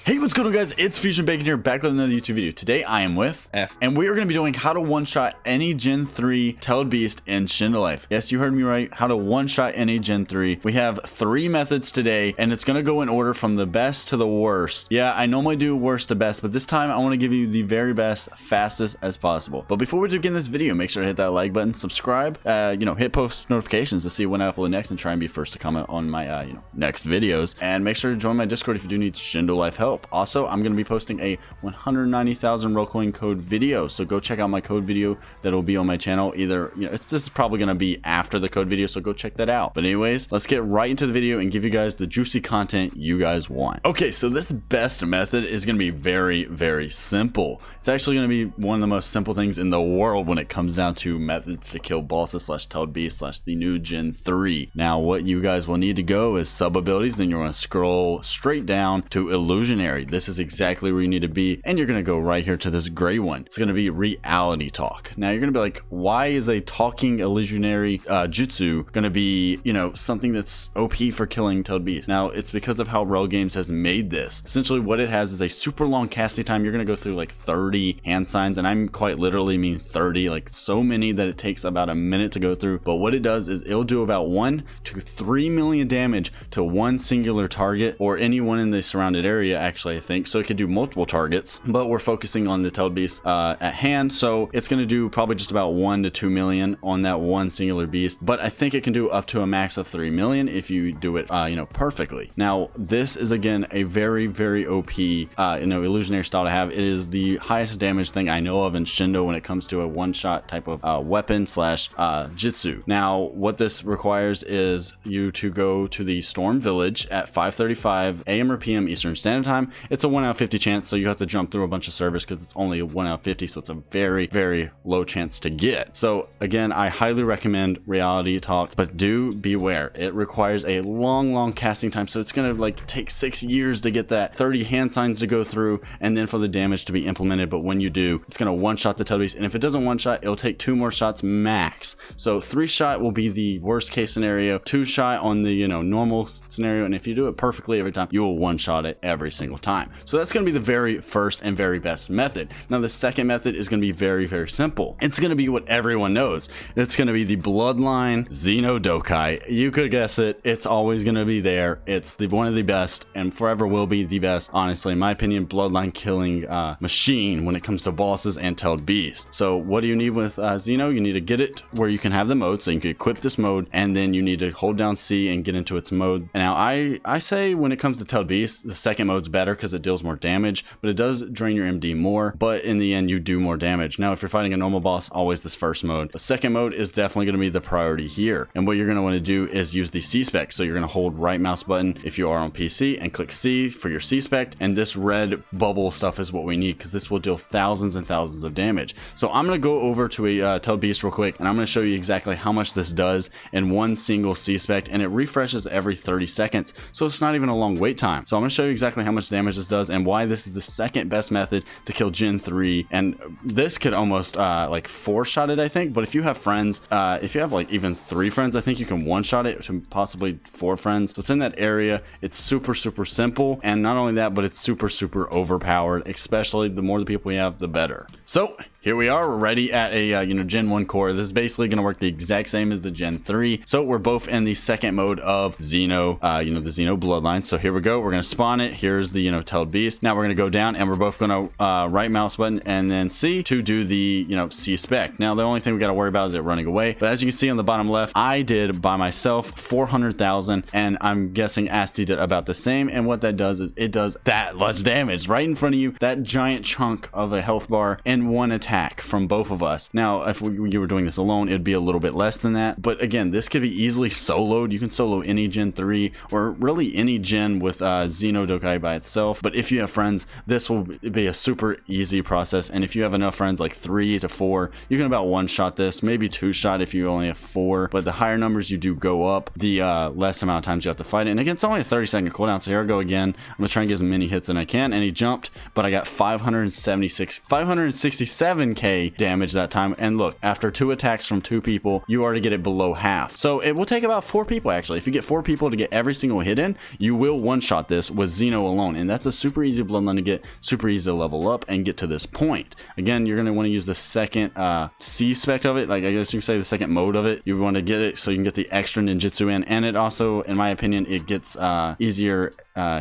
Hey, what's going on, guys? It's Fusion Bacon here, back with another YouTube video. Today I am with S, and we are going to be doing how to one-shot any Gen 3 Tailed Beast in Shindo Life. Yes, you heard me right. How to one-shot any Gen 3. We have 3 methods today, and it's going to go in order from the best to the worst. Yeah, I normally do worst to best, but this time I want to give you the very best, fastest as possible. But before we begin this video, make sure to hit that like button, subscribe, hit post notifications to see when I upload next, and try and be first to comment on my, next videos. And make sure to join my Discord if you do need Shindo Life help. Also, I'm going to be posting a 190,000 Rollcoin code video, so go check out my code video that will be on my channel. Either, this is probably going to be after the code video, so go check that out. But anyways, let's get right into the video and give you guys the juicy content you guys want. Okay, so this best method is going to be very, very simple. It's actually going to be one of the most simple things in the world when it comes down to methods to kill bosses slash tailed beast slash the new Gen 3. Now, what you guys will need to go is sub abilities, then you're going to scroll straight down to illusionary. This is exactly where you need to be, and you're going to go right here to this gray one. It's going to be reality talk. Now you're going to be like, why is a talking illusionary jutsu going to be, something that's OP for killing tailed beasts? Now it's because of how Rel Games has made this. Essentially what it has is a super long casting time. You're going to go through like 30 hand signs, and I'm quite literally mean 30, like so many that it takes about a minute to go through. But what it does is it'll do about 1 to 3 million damage to one singular target, or anyone in the surrounded area, actually, I think. So it could do multiple targets, but we're focusing on the tailed beast at hand, so it's going to do probably just about 1 to 2 million on that one singular beast. But I think it can do up to a max of 3 million if you do it perfectly. Now this is again a very, very OP illusionary style to have. It is the highest damage thing I know of in Shindo when it comes to a one-shot type of weapon slash jutsu. Now what this requires is you to go to the Storm Village at 5:35 a.m. or p.m. Eastern Standard Time. It's a 1 out of 50 chance, so you have to jump through a bunch of servers because it's only a 1 out of 50, so it's a very, very low chance to get. So again, I highly recommend reality talk, but do beware. It requires a long casting time, so it's gonna take 6 years to get that 30 hand signs to go through, and then for the damage to be implemented. But when you do, it's gonna one-shot the tailed beast, and if it doesn't one-shot, it'll take 2 more shots max. So 3-shot will be the worst case scenario, 2-shot on the normal scenario, and if you do it perfectly every time, you will one-shot it every single time. So that's going to be the very first and very best method. Now the second method is going to be very, very simple. It's going to be what everyone knows. It's going to be the Bloodline Xeno Dokai. You could guess it. It's always going to be there. It's one of the best and forever will be the best, honestly, in my opinion, Bloodline killing machine when it comes to bosses and tailed beasts. So what do you need with Xeno? You need to get it where you can have the mode, so you can equip this mode, and then you need to hold down C and get into its mode. And now I say when it comes to tailed beasts, the second mode's better because it deals more damage, but it does drain your MD more, but in the end you do more damage. Now if you're fighting a normal boss, always this first mode. The second mode is definitely going to be the priority here, and what you're going to want to do is use the C-spec. So you're going to hold right mouse button if you are on PC and click C for your C-spec, and this red bubble stuff is what we need because this will deal thousands and thousands of damage. So I'm going to go over to a tailed beast real quick, and I'm going to show you exactly how much this does in one single C-spec, and it refreshes every 30 seconds, so it's not even a long wait time. So I'm going to show you exactly how much damage this does and why this is the second best method to kill Gen 3, and this could almost 4-shot it, I think. But if you have friends, if you have even 3 friends, I think you can one-shot it to possibly 4 friends. So it's in that area. It's super simple, and not only that, but it's super overpowered, especially the more the people we have, the better. So here we are, we're ready at a Gen 1 core. This is basically going to work the exact same as the Gen 3. So we're both in the second mode of Xeno, the Xeno Bloodline. So here we go, we're going to spawn it. Here's the tailed beast. Now we're going to go down, and we're both going to right mouse button and then C to do the C spec. Now the only thing we got to worry about is it running away, but as you can see on the bottom left, I did by myself 400,000, and I'm guessing Asti did about the same. And what that does is it does that much damage right in front of you, that giant chunk of a health bar in one attack from both of us. Now if you were doing this alone, it'd be a little bit less than that, but again, this could be easily soloed. You can solo any Gen 3 or really any gen with Xeno Dokai by itself, but if you have friends, this will be a super easy process. And if you have enough friends, like 3 to 4, you can about one-shot this, maybe 2-shot if you only have 4, but the higher numbers you do go up, the less amount of times you have to fight it. And again, it's only a 30-second cooldown, so here I go again. I'm gonna try and get as many hits as I can, and he jumped, but I got 567 7k damage that time. And look, after 2 attacks from 2 people, you already get it below half. So it will take about 4 people actually. If you get 4 people to get every single hit in, you will one-shot this with Xeno alone. And that's a super easy bloodline to get, super easy to level up and get to this point. Again, you're going to want to use the second C spec of it, like I guess you can say the second mode of it. You want to get it so you can get the extra ninjutsu in, and it also, in my opinion, it gets easier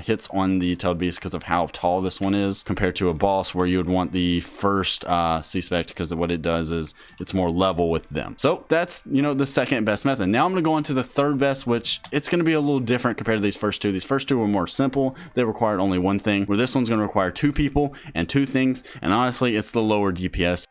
hits on the tailed beast because of how tall this one is compared to a boss where you would want the first C-spec, because what it does is it's more level with them. So that's, you know, the second best method. Now I'm going to go on to the third best, which it's going to be a little different compared to these first two. These first two were more simple. They required only one thing, where this one's going to require 2 people and 2 things. And honestly, it's the lower DPS.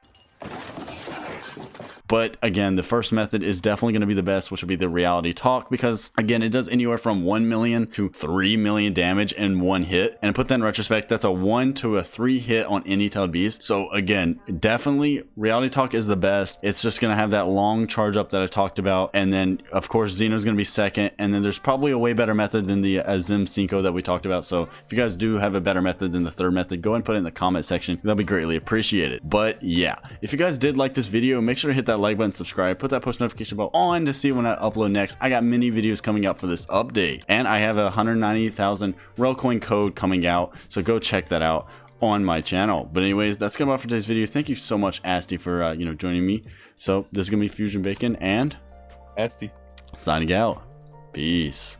But again, the first method is definitely going to be the best, which will be the reality talk, because again, it does anywhere from 1 million to 3 million damage in 1 hit. And to put that in retrospect, that's a 1 to a 3 hit on any tailed beast. So again, definitely reality talk is the best. It's just going to have that long charge up that I talked about. And then of course, Xeno's going to be second. And then there's probably a way better method than the Azim Cinco that we talked about. So if you guys do have a better method than the third method, go ahead and put it in the comment section. That'll be greatly appreciated. But yeah, if you guys did like this video, make sure to hit that like button, subscribe, put that post notification bell on to see when I upload next. I got many videos coming out for this update, and I have a 190,000 Relcoin code coming out, so go check that out on my channel. But anyways, that's gonna be all for today's video. Thank you so much, Asti, for you know, joining me. So this is gonna be Fusion Bacon and Asti signing out. Peace.